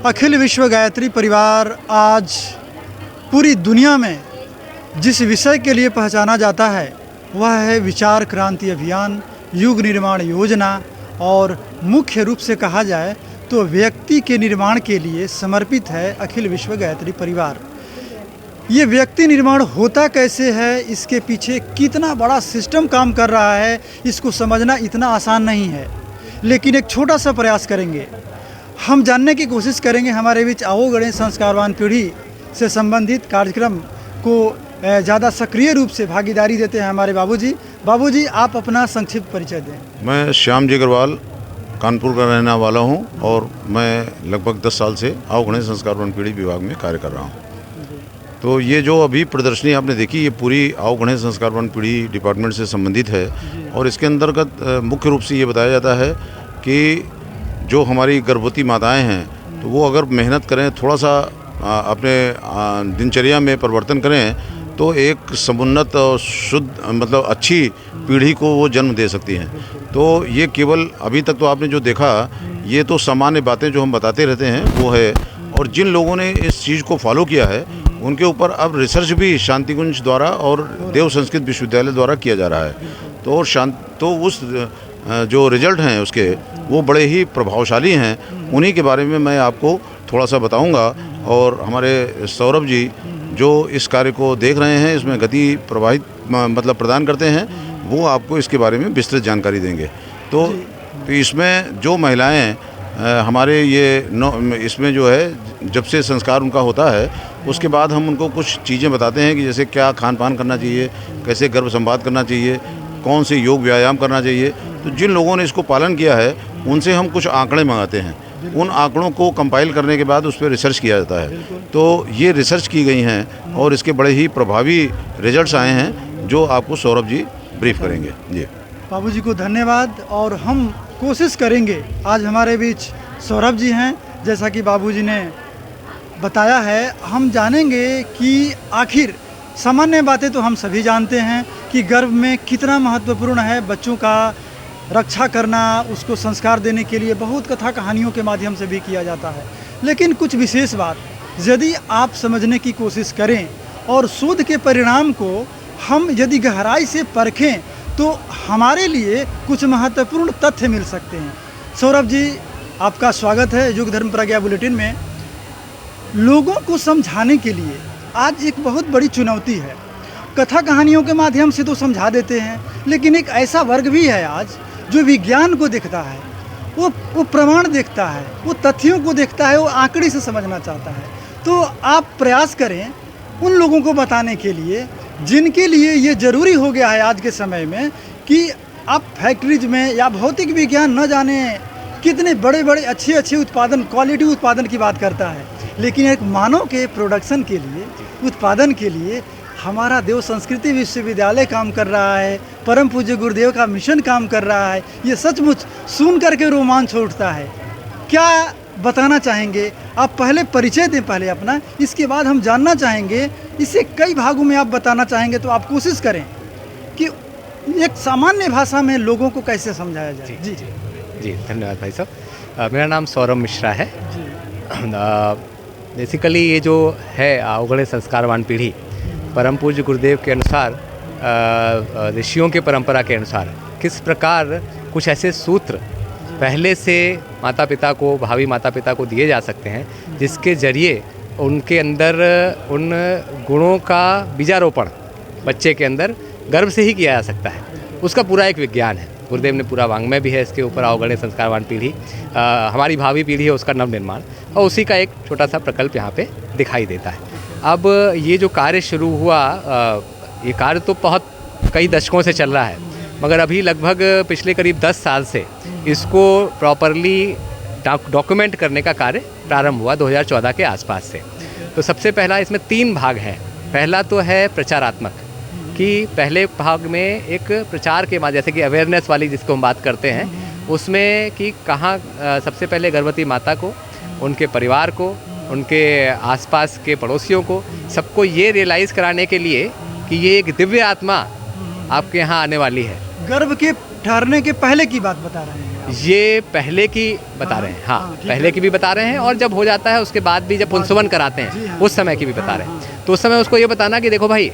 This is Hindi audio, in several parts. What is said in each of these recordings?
अखिल विश्व गायत्री परिवार आज पूरी दुनिया में जिस विषय के लिए पहचाना जाता है वह है विचार क्रांति अभियान, युग निर्माण योजना और मुख्य रूप से कहा जाए तो व्यक्ति के निर्माण के लिए समर्पित है अखिल विश्व गायत्री परिवार। ये व्यक्ति निर्माण होता कैसे है, इसके पीछे कितना बड़ा सिस्टम काम कर रहा है, इसको समझना इतना आसान नहीं है। लेकिन एक छोटा सा प्रयास करेंगे, हम जानने की कोशिश करेंगे। हमारे बीच आओ गणेश संस्कारवान पीढ़ी से संबंधित कार्यक्रम को ज़्यादा सक्रिय रूप से भागीदारी देते हैं हमारे बाबूजी। बाबूजी, आप अपना संक्षिप्त परिचय दें। मैं श्याम जी अग्रवाल कानपुर का रहने वाला हूं और मैं लगभग 10 साल से आओ गणेश संस्कारवान पीढ़ी विभाग में कार्य कर रहा हूं। तो ये जो अभी प्रदर्शनी आपने देखी, ये पूरी आओ गणेश संस्कारवान पीढ़ी डिपार्टमेंट से संबंधित है और इसके अंतर्गत मुख्य रूप से ये बताया जाता है कि जो हमारी गर्भवती माताएं हैं तो वो अगर मेहनत करें, थोड़ा सा अपने दिनचर्या में परिवर्तन करें तो एक समुन्नत और शुद्ध मतलब अच्छी पीढ़ी को वो जन्म दे सकती हैं। तो ये केवल अभी तक तो आपने जो देखा ये तो सामान्य बातें जो हम बताते रहते हैं वो है, और जिन लोगों ने इस चीज़ को फॉलो किया है उनके ऊपर अब रिसर्च भी शांतिकुंज द्वारा और देव संस्कृत विश्वविद्यालय द्वारा किया जा रहा है। तो उस जो रिजल्ट हैं उसके वो बड़े ही प्रभावशाली हैं। उन्हीं के बारे में मैं आपको थोड़ा सा बताऊंगा और हमारे सौरभ जी जो इस कार्य को देख रहे हैं, इसमें गति प्रदान करते हैं, वो आपको इसके बारे में विस्तृत जानकारी देंगे। तो इसमें जो महिलाएं हमारे इसमें जो है जब से संस्कार उनका होता है उसके बाद हम उनको कुछ चीज़ें बताते हैं कि जैसे क्या खान पान करना चाहिए, कैसे गर्भ संवाद करना चाहिए, कौन से योग व्यायाम करना चाहिए। तो जिन लोगों ने इसको पालन किया है उनसे हम कुछ आंकड़े मंगाते हैं। उन आंकड़ों को कंपाइल करने के बाद उस पर रिसर्च किया जाता है। तो ये रिसर्च की गई हैं और इसके बड़े ही प्रभावी रिजल्ट्स आए हैं जो आपको सौरभ जी ब्रीफ करेंगे। जी बाबूजी को धन्यवाद। और हम कोशिश करेंगे, आज हमारे बीच सौरभ जी हैं, जैसा कि बाबूजी ने बताया है, हम जानेंगे कि आखिर सामान्य बातें तो हम सभी जानते हैं कि गर्भ में कितना महत्वपूर्ण है बच्चों का रक्षा करना, उसको संस्कार देने के लिए बहुत कथा कहानियों के माध्यम से भी किया जाता है। लेकिन कुछ विशेष बात यदि आप समझने की कोशिश करें और शोध के परिणाम को हम यदि गहराई से परखें तो हमारे लिए कुछ महत्वपूर्ण तथ्य मिल सकते हैं। सौरभ जी, आपका स्वागत है युग धर्म प्रज्ञा बुलेटिन में। लोगों को समझाने के लिए आज एक बहुत बड़ी चुनौती है। कथा कहानियों के माध्यम से तो समझा देते हैं, लेकिन एक ऐसा वर्ग भी है आज जो विज्ञान को देखता है, वो प्रमाण देखता है, वो तथ्यों को देखता है, वो आंकड़े से समझना चाहता है। तो आप प्रयास करें उन लोगों को बताने के लिए जिनके लिए ये ज़रूरी हो गया है आज के समय में कि आप फैक्ट्रीज में या भौतिक विज्ञान न जाने कितने बड़े बड़े अच्छे उत्पादन, क्वालिटी उत्पादन की बात करता है, लेकिन एक मानव के प्रोडक्शन के लिए, उत्पादन के लिए हमारा देव संस्कृति विश्वविद्यालय काम कर रहा है, परम पूज्य गुरुदेव का मिशन काम कर रहा है। ये सचमुच सुन करके रोमांच उठता है। क्या बताना चाहेंगे आप? पहले परिचय दें पहले अपना, इसके बाद हम जानना चाहेंगे। इसे कई भागों में आप बताना चाहेंगे तो आप कोशिश करें कि एक सामान्य भाषा में लोगों को कैसे समझाया जाए। जी जी धन्यवाद भाई साहब। मेरा नाम सौरभ मिश्रा है। बेसिकली ये जो है आओ गणेश संस्कारवान पीढ़ी परम पूज्य गुरुदेव के अनुसार, ऋषियों के परंपरा के अनुसार किस प्रकार कुछ ऐसे सूत्र पहले से माता पिता को, भावी माता पिता को दिए जा सकते हैं जिसके जरिए उनके अंदर उन गुणों का बीजारोपण बच्चे के अंदर गर्भ से ही किया जा सकता है। उसका पूरा एक विज्ञान है। गुरुदेव ने पूरा वांग्मय भी है इसके ऊपर, आओ गणेश संस्कारवान पीढ़ी हमारी भावी पीढ़ी है उसका नवनिर्माण, और उसी का एक छोटा सा प्रकल्प यहाँ पे दिखाई देता है। अब ये जो कार्य शुरू हुआ, ये कार्य तो बहुत कई दशकों से चल रहा है, मगर अभी लगभग पिछले करीब 10 साल से इसको प्रॉपरली डॉक्यूमेंट करने का कार्य प्रारंभ हुआ 2014 के आसपास से। तो सबसे पहला इसमें 3 भाग हैं। पहला तो है प्रचारात्मक, कि पहले भाग में एक प्रचार के माध्यम, जैसे कि अवेयरनेस वाली जिसको हम बात करते हैं, उसमें कि कहाँ सबसे पहले गर्भवती माता को, उनके परिवार को, उनके आसपास के पड़ोसियों को, सबको ये रियलाइज़ कराने के लिए कि ये एक दिव्य आत्मा आपके यहाँ आने वाली है। गर्भ के ठहरने के पहले की बात बता रहे हैं ये पहले की बता रहे हैं, हाँ ठीक पहले की भी बता रहे हैं, और जब हो जाता है उसके बाद भी जब पुंसवन कराते जी, हैं हाँ। उस समय की भी बता रहे हैं। तो उस समय उसको ये बताना कि देखो भाई,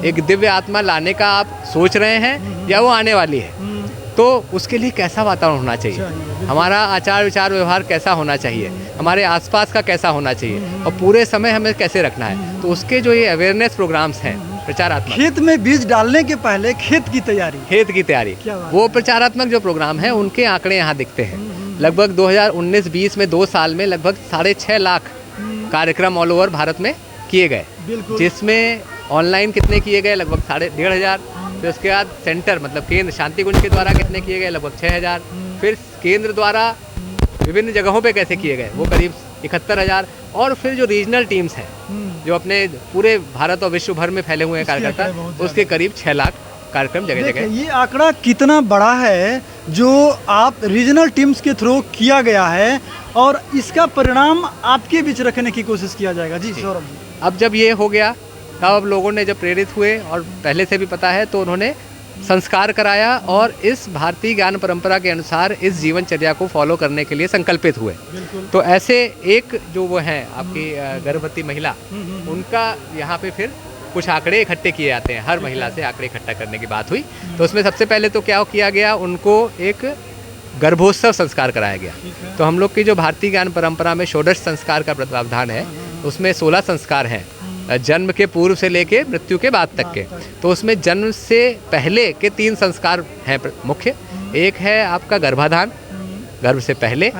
एक दिव्य आत्मा लाने का आप सोच रहे हैं या वो आने वाली है, तो उसके लिए कैसा वातावरण होना चाहिए, हमारा आचार विचार व्यवहार कैसा होना चाहिए, हमारे आसपास का कैसा होना चाहिए, और पूरे समय हमें कैसे रखना है। तो उसके जो ये अवेयरनेस प्रोग्राम्स हैं प्रचारात्मक, खेत में बीज डालने के पहले खेत की तैयारी। खेत की तैयारी, क्या बात वो प्रचारात्मक जो प्रोग्राम है उनके आंकड़े यहाँ दिखते हैं। लगभग 2019-20 में 2 साल में लगभग 6.5 लाख कार्यक्रम ऑल ओवर भारत में किए गए, बिल्कुल। जिसमें ऑनलाइन कितने किए गए, लगभग 1,500। फिर उसके बाद सेंटर मतलब केंद्र शांति कुंज के द्वारा कितने किए गए, लगभग 6,000। फिर केंद्र द्वारा विभिन्न जगहों पे कैसे किए गए, वो करीब 71,000। और फिर जो रीजनल टीम्स हैं जो अपने पूरे भारत और विश्व भर में फैले हुए हैं उसके आंकड़े बहुत कार्यकर्ता, ज़्यादा। उसके करीब 6 लाख कार्यक्रम जगह देखिए, जगह। ये आंकड़ा कितना बड़ा है जो आप रीजनल टीम्स के थ्रू किया गया है, और इसका परिणाम आपके बीच रखने की कोशिश किया जाएगा। जी सौरभ जी। अब जब ये हो गया, तब अब लोगों ने जब प्रेरित हुए, और पहले से भी पता है, तो उन्होंने संस्कार कराया और इस भारतीय ज्ञान परंपरा के अनुसार इस जीवनचर्या को फॉलो करने के लिए संकल्पित हुए। बिल्कुल। तो ऐसे एक जो वो हैं आपकी गर्भवती महिला, उनका यहाँ पे फिर कुछ आंकड़े इकट्ठे किए जाते हैं, हर महिला से आंकड़े इकट्ठा करने की बात हुई। तो उसमें सबसे पहले तो क्या किया गया, उनको एक गर्भोत्सव संस्कार कराया गया। तो हम लोग की जो भारतीय ज्ञान परंपरा में षोडश संस्कार का प्रावधान है, उसमें 16 संस्कार हैं, जन्म के पूर्व से लेके मृत्यु के बाद तक के। तो उसमें जन्म से पहले के 3 संस्कार हैं मुख्य। एक है आपका गर्भाधान, गर्भ से पहले,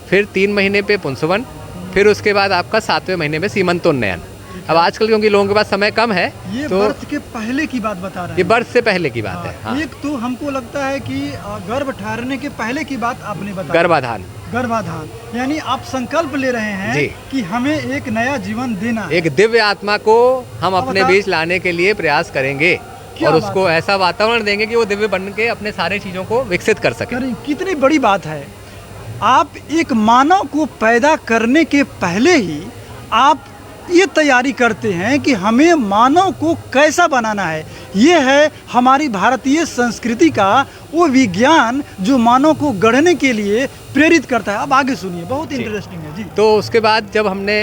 फिर 3 महीने पे पुंसवन, फिर उसके बाद आपका 7वें महीने में सीमंतोन्नयन। अब आजकल क्योंकि लोगों के पास समय कम है, ये तो बर्थ के पहले की बात बता रहे हैं। ये बर्थ से पहले की बात है। हाँ। एक तो हमको लगता है कि गर्भ ठहरने के पहले की बात आपने बताया, गर्भाधान, गर्भाधान, यानी आप संकल्प ले रहे हैं जी। कि हमें एक नया जीवन देना है। एक दिव्य आत्मा को हम अब अपने बता- बीच लाने के लिए प्रयास करेंगे, क्या और बात उसको ऐसा वातावरण देंगे कि वो दिव्य बन के अपने सारे चीज़ों को विकसित कर सके। करें, कितनी बड़ी बात है। आप एक मानव को पैदा करने के पहले ही आप ये तैयारी करते हैं कि हमें मानव को कैसा बनाना है। ये है हमारी भारतीय संस्कृति का वो विज्ञान जो मानव को गढ़ने के लिए प्रेरित करता है। अब आगे सुनिए, बहुत इंटरेस्टिंग है जी। तो उसके बाद जब हमने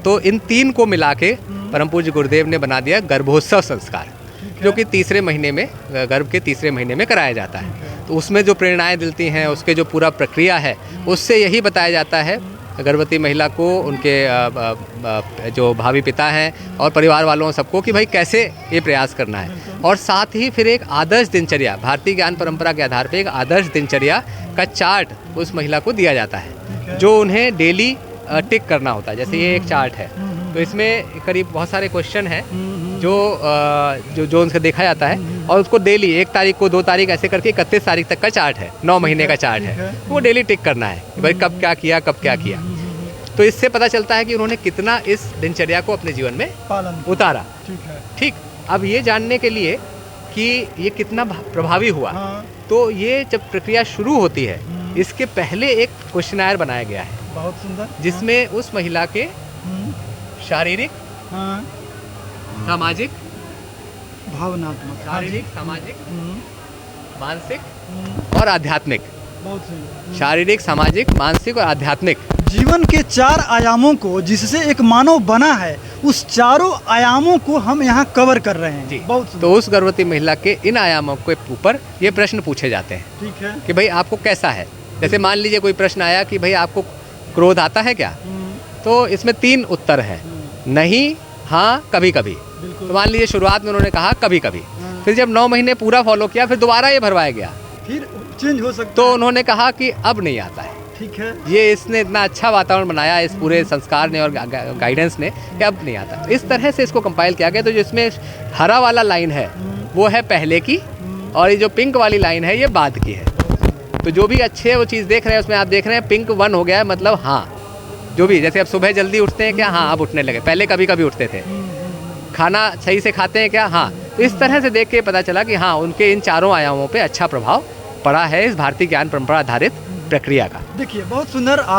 तो इन 3 को मिला के परम पूज्य गुरुदेव ने बना दिया गर्भोत्सव संस्कार, जो कि तीसरे महीने में, गर्भ के तीसरे महीने में कराया जाता है। तो उसमें जो प्रेरणाएं मिलती हैं, उसके जो पूरा प्रक्रिया है, उससे यही बताया जाता है गर्भवती महिला को, उनके जो भावी पिता हैं और परिवार वालों सबको, कि भाई कैसे ये प्रयास करना है। और साथ ही फिर एक आदर्श दिनचर्या, भारतीय ज्ञान परंपरा के आधार पर एक आदर्श दिनचर्या का चार्ट उस महिला को दिया जाता है, जो उन्हें डेली टिक करना होता है। जैसे ये एक चार्ट है, तो इसमें करीब बहुत सारे क्वेश्चन हैं जो उनसे देखा जाता है, और उसको डेली 1 तारीख को, 2 तारीख ऐसे करके 31 तारीख तक का चार्ट है, 9 महीने का चार्ट है। वो डेली टिक करना है कि भाई कब क्या किया, कब क्या किया। तो इससे पता चलता है कि उन्होंने कितना इस दिनचर्या को अपने जीवन में पालन उतारा। ठीक है। ठीक, अब ये जानने के लिए कि ये कितना प्रभावी हुआ, हाँ। तो ये जब प्रक्रिया शुरू होती है, इसके पहले एक क्वेश्चनायर बनाया गया है, बहुत सुंदर, जिसमें उस महिला के शारीरिक, हाँ, सामाजिक, भावनात्मक, शारीरिक, सामाजिक, मानसिक हम्म, और आध्यात्मिक, बहुत सही। शारीरिक, सामाजिक, मानसिक और आध्यात्मिक, जीवन के 4 आयामों को जिससे एक मानव बना है, उस चारों आयामों को हम यहाँ कवर कर रहे हैं। जी। बहुत सुंदर। तो उस गर्भवती महिला के इन आयामों के ऊपर ये प्रश्न पूछे जाते हैं ठीक है। कि भाई आपको कैसा है। जैसे मान लीजिए कोई प्रश्न आया कि भाई आपको क्रोध आता है क्या, तो इसमें 3 उत्तर है, नहीं, हाँ, कभी कभी। बिल्कुल। तो मान लीजिए शुरुआत में उन्होंने कहा कभी कभी, फिर जब 9 महीने पूरा फॉलो किया, फिर दोबारा ये भरवाया गया, फिर चेंज हो सकता तो है। उन्होंने कहा कि अब नहीं आता है। ठीक है। ये इसने इतना अच्छा वातावरण बनाया, इस पूरे संस्कार ने और गाइडेंस ने, कि अब नहीं आता। इस तरह से इसको कंपाइल किया गया। तो जिसमें हरा वाला लाइन है वो है पहले की, और ये जो पिंक वाली लाइन है ये बाद की है। तो जो भी अच्छे वो चीज़ देख रहे हैं, उसमें आप देख रहे हैं पिंक 1 हो गया है, मतलब हाँ, जो भी, जैसे अब सुबह जल्दी उठते हैं क्या, हाँ अब उठने लगे, पहले कभी कभी उठते थे। खाना सही से खाते हैं क्या, हाँ। तो इस तरह से देख के पता चला कि हाँ, उनके इन चारों आयामों पे अच्छा प्रभाव पड़ा है इस भारतीय ज्ञान परंपरा आधारित प्रक्रिया का। देखिए, बहुत सुंदर।